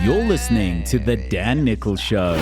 You're listening to The Dan Nicholl Show.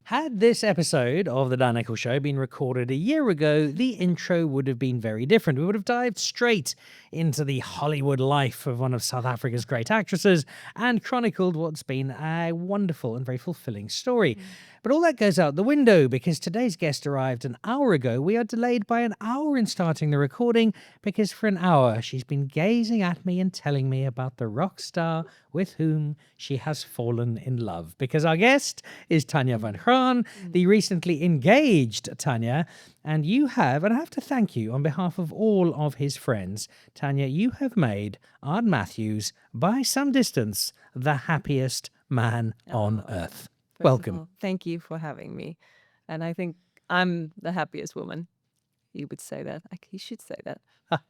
Had this episode of The Dan Nicholl Show been recorded a year ago, the intro would have been very different. We would have dived straight into the Hollywood life of one of South Africa's great actresses and chronicled what's been a wonderful and very fulfilling story. But all that goes out the window because today's guest arrived an hour ago. We are delayed by an hour in starting the recording because for an hour she's been gazing at me and telling me about the rock star with whom she has fallen in love. Because our guest is Tanya van Graan, the recently engaged Tanya, and you have, and I have to thank you on behalf of all of his friends, Tanya, you have made Ard Matthews, by some distance, the happiest man on earth. Welcome. All, thank you for having me. And I think I'm the happiest woman. You would say that. You should say that.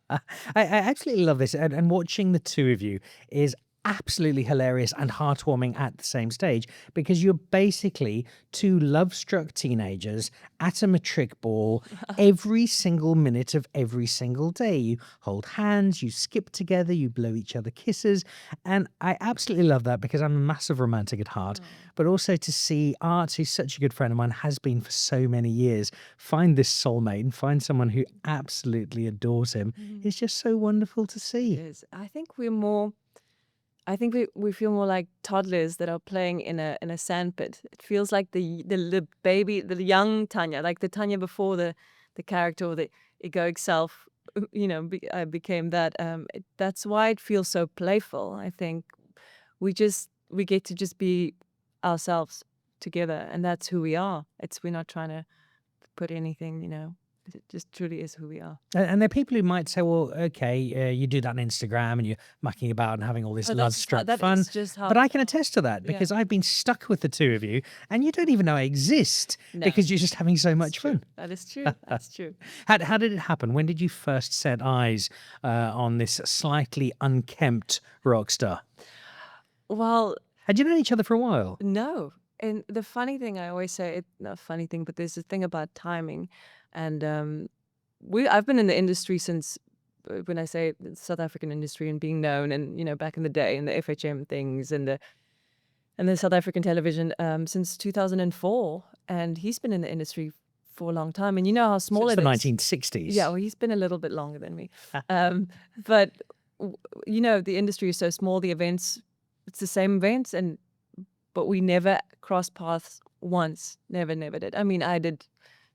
I absolutely love this. And watching the two of you is absolutely hilarious and heartwarming at the same stage because you're basically two love-struck teenagers at a matric ball every single minute of every single day. You hold hands, you skip together, you blow each other kisses, and I absolutely love that because I'm a massive romantic at heart, but also to see Art, who's such a good friend of mine, has been for so many years, find this soulmate and find someone who absolutely adores him is just so wonderful to see. It is. I think we feel more like toddlers that are playing in a sandpit. It feels like the baby, the young Tanya, like the Tanya before the character or the egoic self, became that. That's why it feels so playful. I think we get to just be ourselves together, and that's who we are. We're not trying to put anything, It just truly is who we are. And there are people who might say, well, okay, you do that on Instagram and you're mucking about and having all this love-struck fun. But I can attest to that because I've been stuck with the two of you and you don't even know I exist because you're just having so much fun. That is true. That's true. How did it happen? When did you first set eyes on this slightly unkempt rock star? Well... Had you known each other for a while? No. And the funny thing, I always say, not funny thing, but there's a thing about timing. And I've been in the industry since, when I say South African industry and being known, and back in the day, and the FHM things, and the South African television since 2004. And he's been in the industry for a long time. And you know how small since it the is. 1960s. Yeah, well, he's been a little bit longer than me. But the industry is so small. The events, it's the same events, but we never crossed paths once. Never did. I mean, I did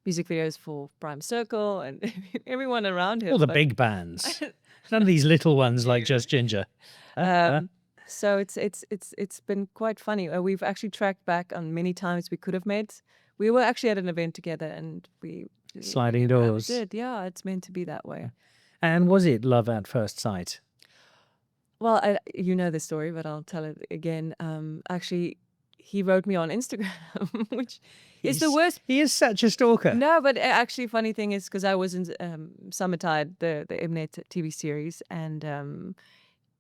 music videos for Prime Circle and everyone around him. All the big bands. None of these little ones like Just Jinger. So it's been quite funny. We've actually tracked back on many times we could have met. We were actually at an event together and we... Sliding doors. Did, yeah. It's meant to be that way. And was it love at first sight? Well, you know the story, but I'll tell it again. Actually, he wrote me on Instagram, which is the worst. He is such a stalker. No, but actually, funny thing is because I was in Summertide, the Mnet TV series, and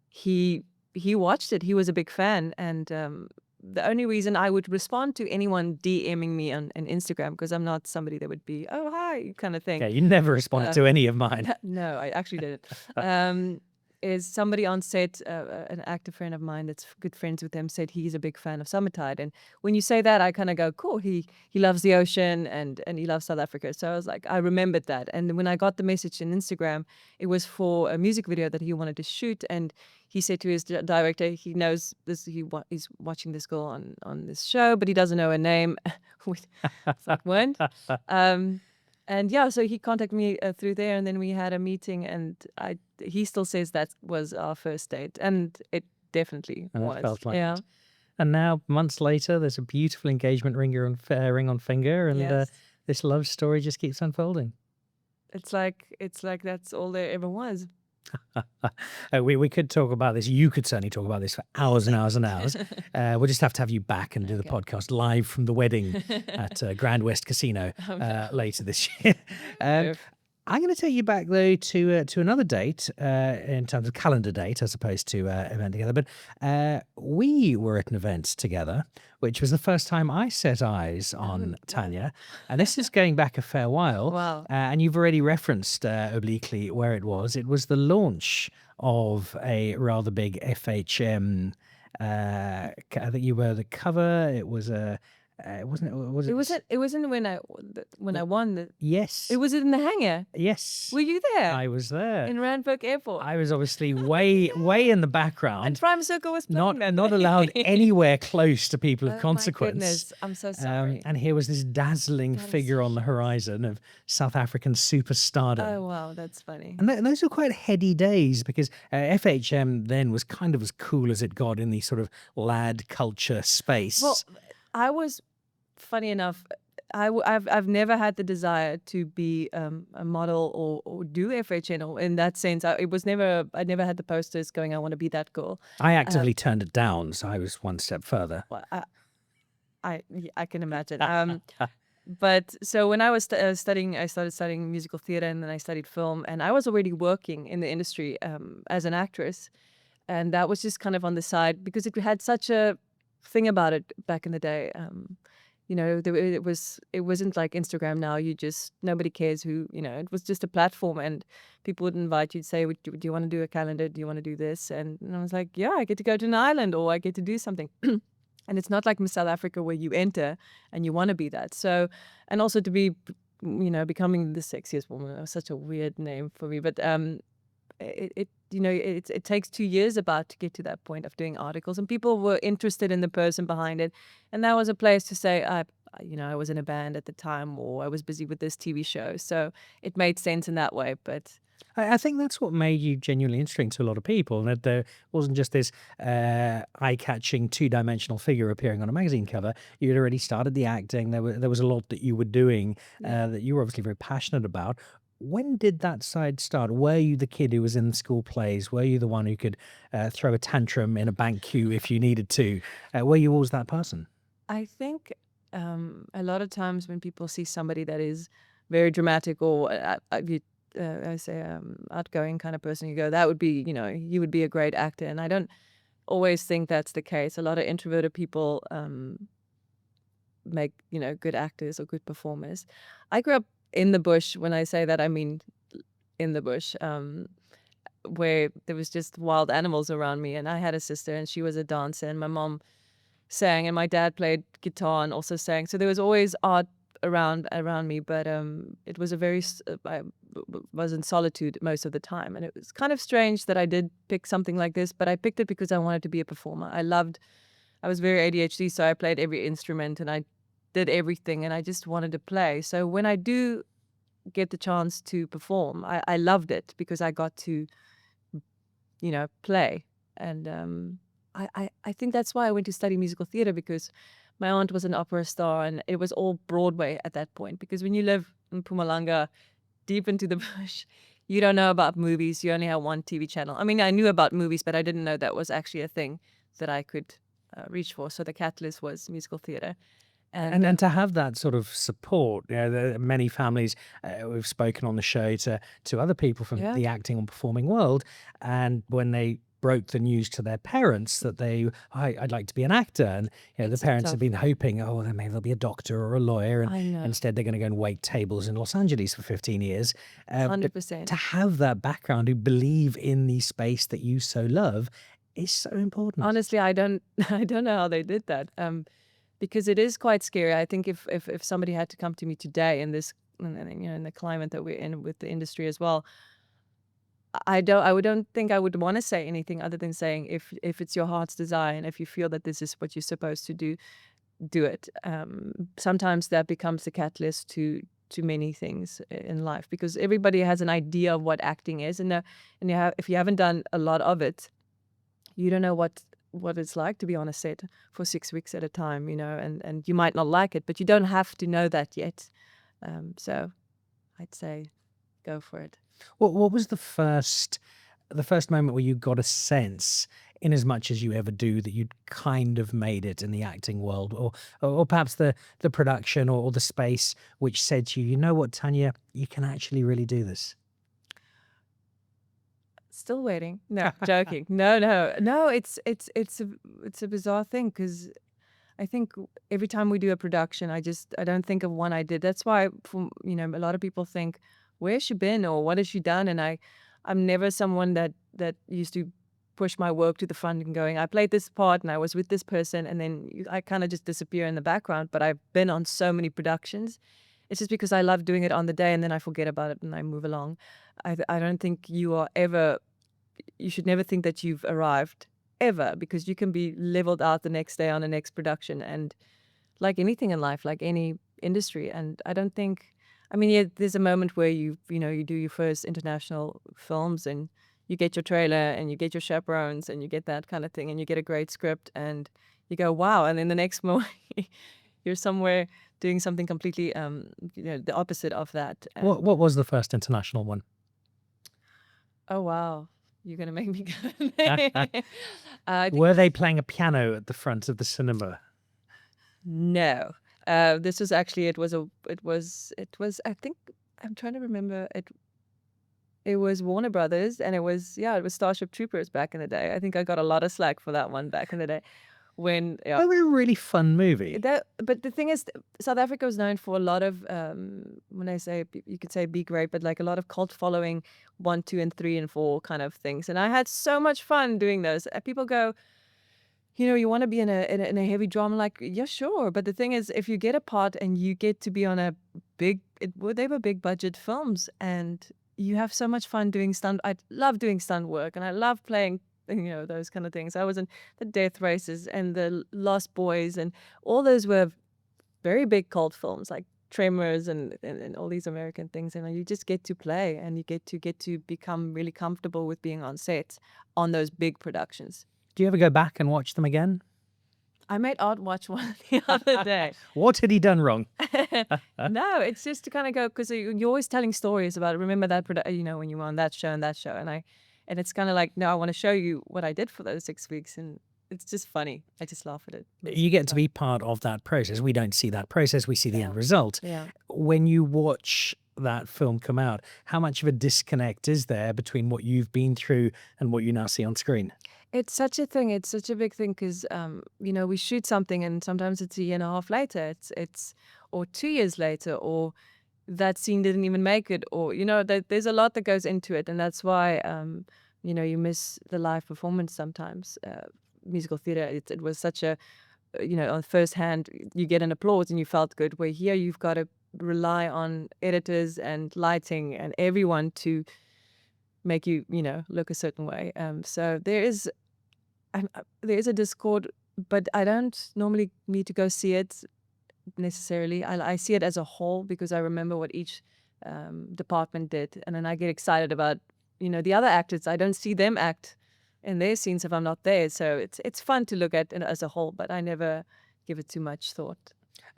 he watched it. He was a big fan, and the only reason I would respond to anyone DMing me on Instagram, because I'm not somebody that would be, oh, hi, kind of thing. Yeah, you never responded to any of mine. No, I actually didn't. Is somebody on set, an actor friend of mine that's good friends with him, said he's a big fan of Summertide. And when you say that, I kind of go, cool, he loves the ocean and he loves South Africa. So I was like, I remembered that. And when I got the message on Instagram, it was for a music video that he wanted to shoot. And he said to his director, he knows this, he's watching this girl on this show, but he doesn't know her name. It's like, when? And yeah, so he contacted me through there, and then we had a meeting, and he still says that was our first date, and it definitely was. Felt like yeah. it. And now, months later, there's a beautiful engagement ring on finger, and this love story just keeps unfolding. It's like that's all there ever was. We could talk about this. You could certainly talk about this for hours and hours and hours. We'll just have to have you back and do the podcast live from the wedding at Grand West Casino later this year. I'm going to take you back, though, to another date in terms of calendar date as opposed to event together. But we were at an event together, which was the first time I set eyes on Tanya. And this is going back a fair while. Wow. And you've already referenced obliquely where it was. It was the launch of a rather big FHM I think you were the cover. It was a. Wasn't it? Was it? It wasn't when I won. Yes. It was in the hangar. Yes. Were you there? I was there. In Randburg Airport. I was obviously way in the And background, Prime Circle was playing that not day. allowed anywhere close to people of Oh my consequence. goodness, I'm so sorry. And here was this dazzling figure on the horizon of South African superstardom. Oh wow, that's funny. And those were quite heady days because FHM then was kind of as cool as it got in the sort of lad culture space. Well, I was, funny enough, I've never had the desire to be a model or do FHM or in that sense. I never had the posters going, I want to be that girl. I actively turned it down, so I was one step further. Well, I can imagine. But so when I was studying, I started studying musical theater and then I studied film, and I was already working in the industry as an actress, and that was just kind of on the side because it had such a thing about it back in the day. It wasn't like Instagram now. Nobody cares who, it was just a platform and people would invite you to say, do you want to do a calendar? Do you want to do this? And I was like, yeah, I get to go to an island or I get to do something. And it's not like Miss South Africa where you enter and you want to be that. So, and also to be, becoming the sexiest woman, that was such a weird name for me. But it takes 2 years about to get to that point of doing articles, and people were interested in the person behind it, and that was a place to say I was in a band at the time, or I was busy with this TV show, so it made sense in that way. But I think that's what made you genuinely interesting to a lot of people, and that there wasn't just this eye-catching two-dimensional figure appearing on a magazine cover. You'd already started the acting. There was a lot that you were doing that you were obviously very passionate about. When did that side start? Were you the kid who was in the school plays? Were you the one who could throw a tantrum in a bank queue if you needed to? Were you always that person? I think a lot of times when people see somebody that is very dramatic or I say outgoing kind of person, you go, that would be, you would be a great actor. And I don't always think that's the case. A lot of introverted people make, good actors or good performers. I grew up in the bush. When I say that, I mean in the bush, where there was just wild animals around me. And I had a sister and she was a dancer, and my mom sang and my dad played guitar and also sang. So there was always art around me, but it was I was in solitude most of the time, and it was kind of strange that I did pick something like this, but I picked it because I wanted to be a performer. I was very ADHD, so I played every instrument and I did everything, and I just wanted to play. So when I do get the chance to perform, I loved it because I got to play. And I think that's why I went to study musical theater, because my aunt was an opera star and it was all Broadway at that point. Because when you live in Mpumalanga, deep into the bush, you don't know about movies. You only have one TV channel. I mean, I knew about movies, but I didn't know that was actually a thing that I could reach for. So the catalyst was musical theater. And to have that sort of support, there are many families we've spoken on the show to other people from the acting and performing world, and when they broke the news to their parents that I'd like to be an actor, and the parents have been hoping, then maybe they'll be a doctor or a lawyer, and instead they're going to go and wait tables in Los Angeles for 15 years. 100%. To have that background, to believe in the space that you so love, is so important. Honestly, I don't know how they did that. Because it is quite scary. I think if somebody had to come to me today in this, in the climate that we're in with the industry as well, I don't think I would want to say anything other than saying if it's your heart's desire and if you feel that this is what you're supposed to do it. Sometimes that becomes the catalyst to many things in life, because everybody has an idea of what acting is, and if you haven't done a lot of it, you don't know what it's like to be on a set for 6 weeks at a time, and you might not like it, but you don't have to know that yet. So I'd say go for it. What was the first moment where you got a sense, in as much as you ever do, that you'd kind of made it in the acting world, or perhaps the production or the space which said to you, you know what, Tanya, you can actually really do this? Still waiting. No, joking. No. It's a bizarre thing, because I think every time we do a production, I don't think of one I did. That's why, a lot of people think, where's she been or what has she done? And I'm never someone that used to push my work to the front and going, I played this part and I was with this person, and then I kind of just disappear in the background. But I've been on so many productions. It's just because I love doing it on the day and then I forget about it and I move along. I don't think you should never think that you've arrived ever, because you can be leveled out the next day on the next production, and like anything in life, like any industry. And I don't think, I mean, yeah, there's a moment where you do your first international films and you get your trailer and you get your chaperones and you get that kind of thing and you get a great script and you go, wow. And then the next morning you're somewhere doing something completely, the opposite of that. What was the first international one? Oh, wow. You're going to make me go. Were they playing a piano at the front of the cinema? No. This was actually, it was, I think, I'm trying to remember, it was Warner Brothers, and it was Starship Troopers back in the day. I think I got a lot of slack for that one back in the day. When That was a really fun movie. but the thing is, South Africa was known for a lot of, when I say, you could say be great, but like a lot of cult following 1, 2, and 3 and 4 kind of things. And I had so much fun doing those. People go, you want to be in a heavy drama, like, yeah, sure. But the thing is, if you get a part and you get to be on a they were big budget films, and you have so much fun doing stunt. I love doing stunt work, and I love playing, those kind of things. I was in the Death Races and the Lost Boys, and all those were very big cult films, like Tremors and all these American things. And you just get to play, and you get to become really comfortable with being on set on those big productions. Do you ever go back and watch them again? I made Ard watch one the other day. What had he done wrong? No, it's just to kind of go, because you're always telling stories about, remember that, when you were on that show and that show. And it's kind of like, no, I want to show you what I did for those 6 weeks. And it's just funny. I just laugh at it. You get to be part of that process. We don't see that process. We see the end result. Yeah. When you watch that film come out, how much of a disconnect is there between what you've been through and what you now see on screen? It's such a thing. It's such a big thing because, we shoot something and sometimes it's a year and a half later. It's or 2 years later, or that scene didn't even make it, or, there's a lot that goes into it. And that's why, you miss the live performance sometimes. Musical theater, it was such a, on first hand, you get an applause and you felt good. Where here you've got to rely on editors and lighting and everyone to make you, look a certain way. So there is a discord, but I don't normally need to go see it necessarily. I see it as a whole, because I remember what each department did, and then I get excited about, the other actors. I don't see them act in their scenes if I'm not there. So it's fun to look at it as a whole, but I never give it too much thought.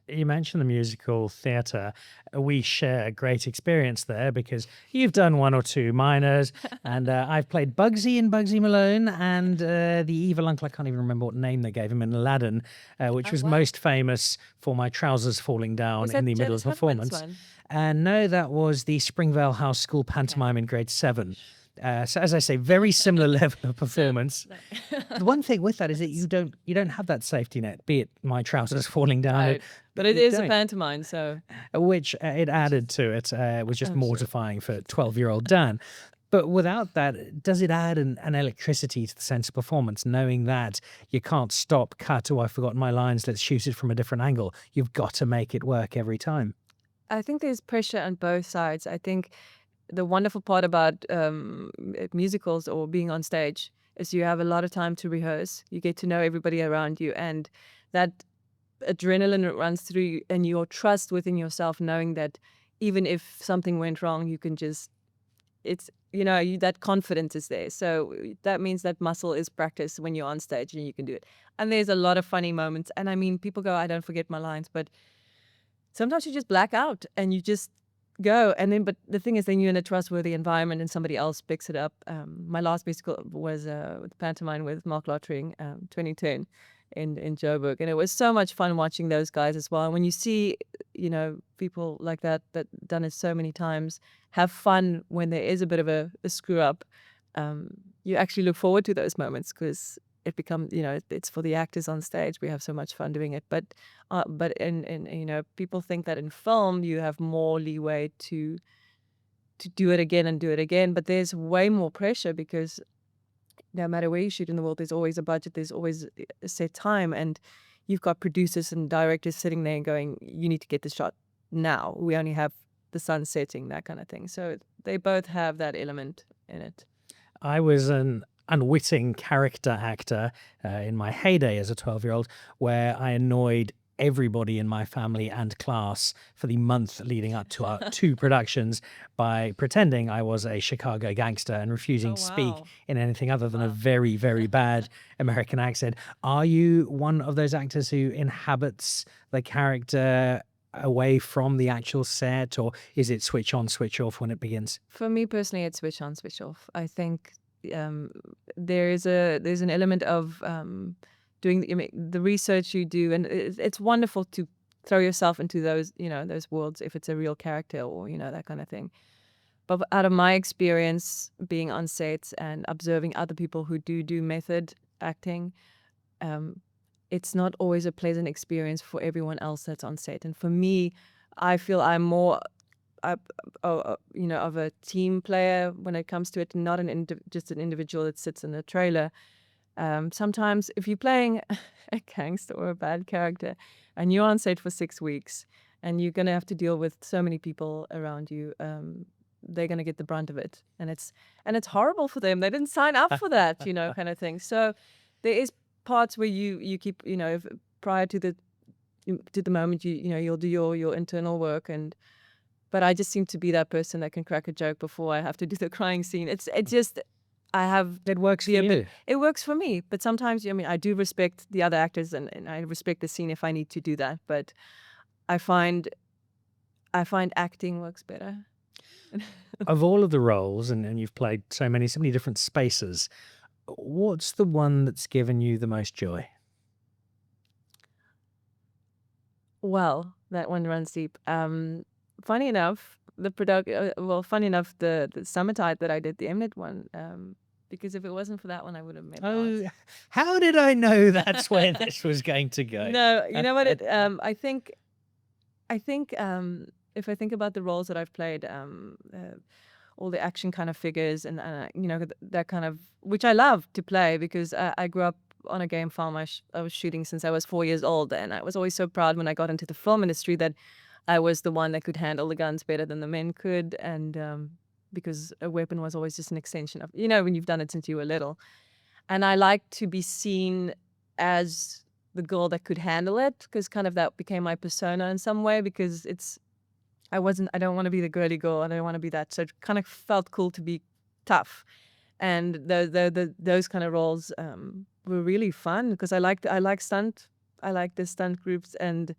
You mentioned the musical theatre. We share a great experience there because you've done 1 or 2 minors, and I've played Bugsy in Bugsy Malone, and the evil uncle, I can't even remember what name they gave him in Aladdin, which was most famous for my trousers falling down in the middle of the performance. And no, that was the Springvale House School pantomime in grade 7. So as I say, very similar level of performance. The one thing with that is that you don't have that safety net, be it my trousers falling down. Right. But it is a pantomime, so. Which it added to it. It was just mortifying for 12-year-old Dan. But without that, does it add an electricity to the sense of performance, knowing that you can't stop, cut, oh, I've forgotten my lines, let's shoot it from a different angle. You've got to make it work every time. I think there's pressure on both sides. I think the wonderful part about musicals or being on stage is you have a lot of time to rehearse. You get to know everybody around you, and that adrenaline runs through you, and your trust within yourself, knowing that even if something went wrong, you can just, that confidence is there. So that means that muscle is practiced when you're on stage and you can do it. And there's a lot of funny moments. And I mean, people go, I don't forget my lines, but sometimes you just black out and you just go. And then, but the thing is, then you're in a trustworthy environment and somebody else picks it up. My last musical was with pantomime with Mark Lottering, 2010 in Joburg. And it was so much fun watching those guys as well. And when you see, people like that done it so many times, have fun when there is a bit of a screw up, you actually look forward to those moments, because it becomes, it's for the actors on stage. We have so much fun doing it. But in people think that in film you have more leeway to do it again and do it again. But there's way more pressure, because no matter where you shoot in the world, there's always a budget, there's always a set time, and you've got producers and directors sitting there and going, you need to get this shot now. We only have the sun setting, that kind of thing. So they both have that element in it. I was an unwitting character actor in my heyday as a 12-year-old, where I annoyed everybody in my family and class for the month leading up to our 2 productions by pretending I was a Chicago gangster and refusing to speak wow. in anything other than a very, very bad American accent. Are you one of those actors who inhabits the character away from the actual set, or is it switch on, switch off when it begins? For me personally, it's switch on, switch off. I think there's an element of doing the research you do, and it's wonderful to throw yourself into those those worlds if it's a real character or that kind of thing. But out of my experience being on sets and observing other people who do method acting, it's not always a pleasant experience for everyone else that's on set. And for me, I feel I'm more of a team player when it comes to it, not just an individual that sits in a trailer. Sometimes if you're playing a gangster or a bad character and you're on set for 6 weeks and you're going to have to deal with so many people around you, they're going to get the brunt of it. And it's horrible for them. They didn't sign up for that, kind of thing. So there is parts where you keep, prior to the moment you'll do your internal work, but I just seem to be that person that can crack a joke before I have to do the crying scene. It just, I have... It works for you. It works for me. But sometimes, I do respect the other actors and I respect the scene if I need to do that. But I find acting works better. Of all of the roles, and you've played so many different spaces, what's the one that's given you the most joy? Well, that one runs deep. Funny enough, the Summertide that I did, the Mnet one, because if it wasn't for that one, I would have made Oh, lots. how did I know that's where this was going to go? No, you know what? I think if I think about the roles that I've played, all the action kind of figures and that kind of, which I love to play because I grew up on a game farm. I was shooting since I was 4 years old, and I was always so proud when I got into the film industry that I was the one that could handle the guns better than the men could, and because a weapon was always just an extension of when you've done it since you were little. And I like to be seen as the girl that could handle it, because kind of that became my persona in some way, because I don't want to be the girly girl, I don't want to be that. So it kind of felt cool to be tough. And those kind of roles were really fun because I like stunt. I like the stunt groups, and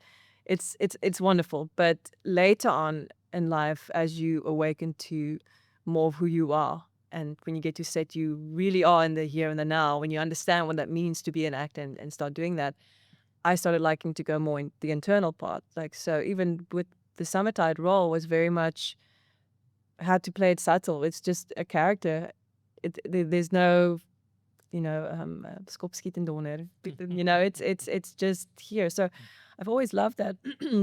it's wonderful. But later on in life, as you awaken to more of who you are, and when you get to set, you really are in the here and the now. When you understand what that means to be an actor and start doing that, I started liking to go more in the internal part. Like, so even with the Summertide role was very much had to play it subtle. It's just a character. There's no, skop skiet en donder. It's just here. So I've always loved that,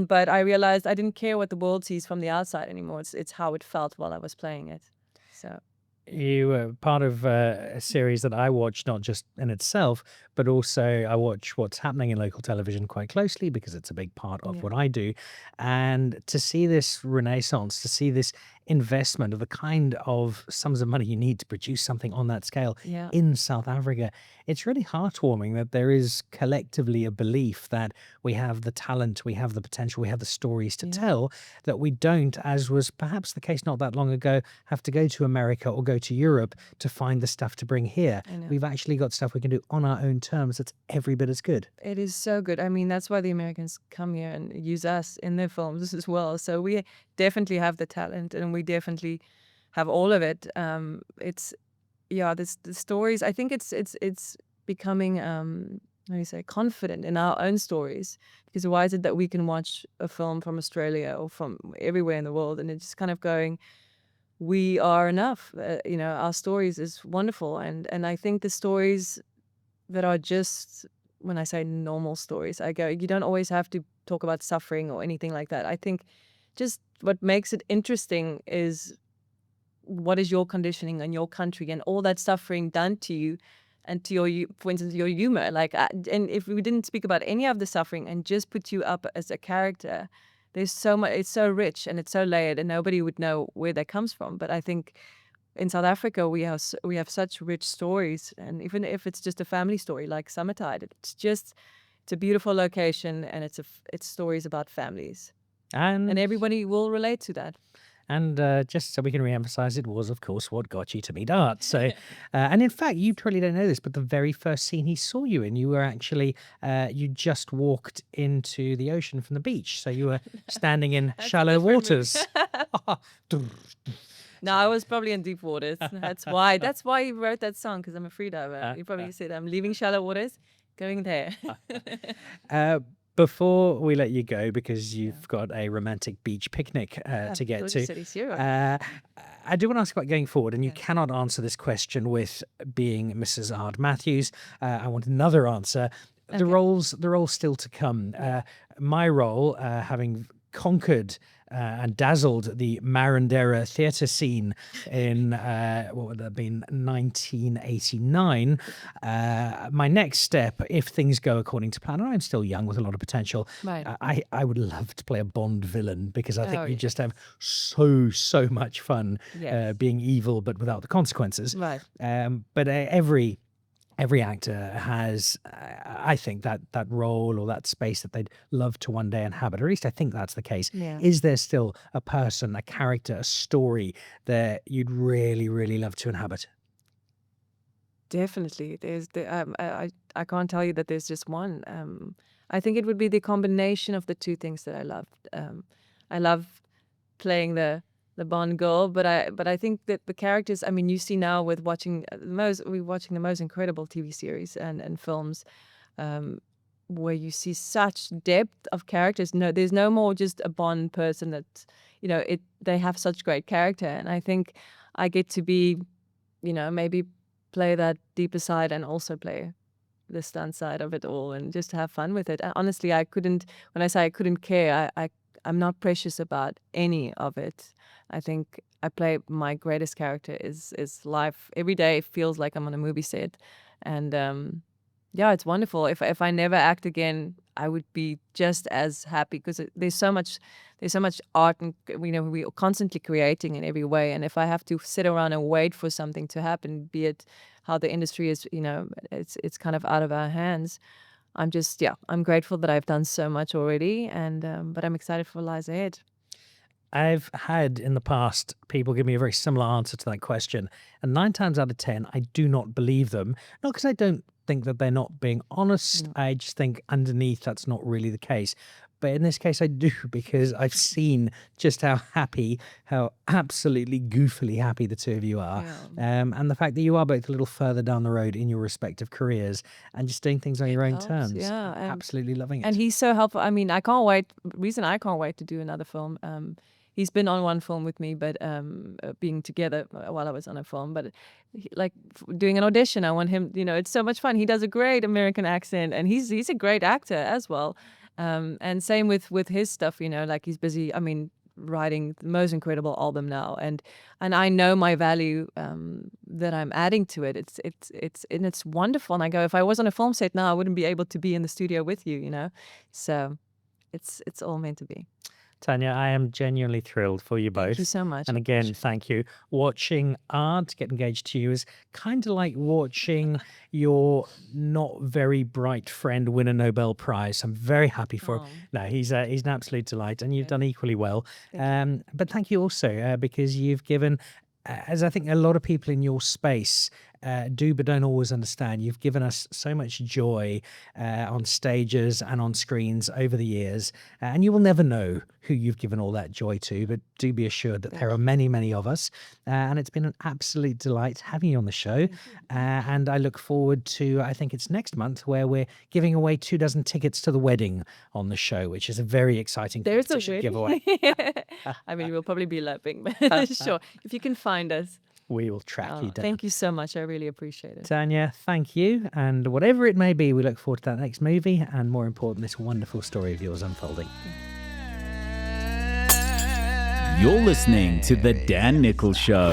but I realized I didn't care what the world sees from the outside anymore. It's how it felt while I was playing it. So You were part of a series that I watch, not just in itself, but also I watch what's happening in local television quite closely because it's a big part of Yeah. what I do. And to see this renaissance, to see this investment of the kind of sums of money you need to produce something on that scale Yeah. in South Africa, it's really heartwarming that there is collectively a belief that we have the talent, we have the potential, we have the stories to Yeah. tell, that we don't, as was perhaps the case not that long ago, have to go to America or go to Europe to find the stuff to bring here. I know. We've actually got stuff we can do on our own terms that's every bit as good. It is so good. I mean, that's why the Americans come here and use us in their films as well. So we definitely have the talent, and we definitely have all of it. The stories. I think it's becoming how do you say, confident in our own stories. Because why is it that we can watch a film from Australia or from everywhere in the world, and it's just kind of going, we are enough. Our stories is wonderful, and I think the stories that are just, when I say normal stories, I go, you don't always have to talk about suffering or anything like that. I think just what makes it interesting is what is your conditioning and your country and all that suffering done to you. and to for instance, your humor. Like, and if we didn't speak about any of the suffering and just put you up as a character, there's so much. It's so rich and it's so layered, and nobody would know where that comes from. But I think in South Africa we have such rich stories, and even if it's just a family story like Summertide, it's a beautiful location, and it's stories about families, and everybody will relate to that. And just so we can re-emphasize, it was, of course, what got you to meet Art. So, and in fact, you totally don't know this, but the very first scene he saw you in, you were actually, you just walked into the ocean from the beach. So you were standing in shallow waters. No, I was probably in deep waters. That's why he wrote that song, because I'm a freediver. He probably said, I'm leaving shallow waters, going there. Before we let you go, because you've got a romantic beach picnic to get to, I do want to ask about going forward, and you cannot answer this question with being Mrs. Ard Matthews. I want another answer. The roles still to come. My role, having conquered and dazzled the Marandera theatre scene in, what would that have been, 1989. My next step, if things go according to plan, and I'm still young with a lot of potential, I would love to play a Bond villain, because I think you just have so much fun being evil, but without the consequences. Right. But every actor has, I think, that role or that space that they'd love to one day inhabit. Or at least I think that's the case. Yeah. Is there still a person, a character, a story that you'd really, really love to inhabit? Definitely. I can't tell you that there's just one. I think it would be the combination of the two things that I loved. I love playing the Bond girl, but I think that the characters, I mean, you see now with watching we're watching the most incredible TV series and films, where you see such depth of characters. No, there's no more just a Bond person that, they have such great character. And I think I get to be, maybe play that deeper side and also play the stunt side of it all and just have fun with it. And honestly, when I say I couldn't care, I'm not precious about any of it. I think I play my greatest character is life. Every day feels like I'm on a movie set. And it's wonderful. If I never act again, I would be just as happy, because there's so much art, and we're constantly creating in every way. And if I have to sit around and wait for something to happen, be it how the industry is, it's kind of out of our hands. I'm grateful that I've done so much already, and but I'm excited for what lies ahead. I've had in the past people give me a very similar answer to that question, and 9 times out of 10, I do not believe them. Not because I don't think that they're not being honest. I just think underneath that's not really the case. But in this case, I do, because I've seen just how absolutely goofily happy the two of you are. And the fact that you are both a little further down the road in your respective careers and just doing things on your own terms. Yeah. Absolutely loving it. And he's so helpful. I mean, I can't wait. Reason I can't wait to do another film. He's been on one film with me, but being together while I was on a film. But doing an audition, I want him. It's so much fun. He does a great American accent, and he's a great actor as well. And same with his stuff. He's busy. I mean, writing the most incredible album now, and I know my value that I'm adding to it. It's wonderful. And I go, if I was on a film set now, I wouldn't be able to be in the studio with you. So it's all meant to be. Tanya, I am genuinely thrilled for you both. Thank you so much. And again, thank you. Watching Ard get engaged to you is kind of like watching your not very bright friend win a Nobel Prize. I'm very happy for him. No, he's an absolute delight, and you've done equally well. But thank you also because you've given, as I think a lot of people in your space do but don't always understand, you've given us so much joy on stages and on screens over the years, and you will never know who you've given all that joy to, but do be assured that there are many, many of us, and it's been an absolute delight having you on the show. And I look forward to, I think it's next month, where we're giving away 24 tickets to the wedding on the show, which is a very exciting giveaway. I mean, we'll probably be lapping, but sure, if you can find us. We will track you down. Thank you so much. I really appreciate it. Tanya, thank you. And whatever it may be, we look forward to that next movie, and more important, this wonderful story of yours unfolding. You're listening to The Dan Nicholl Show.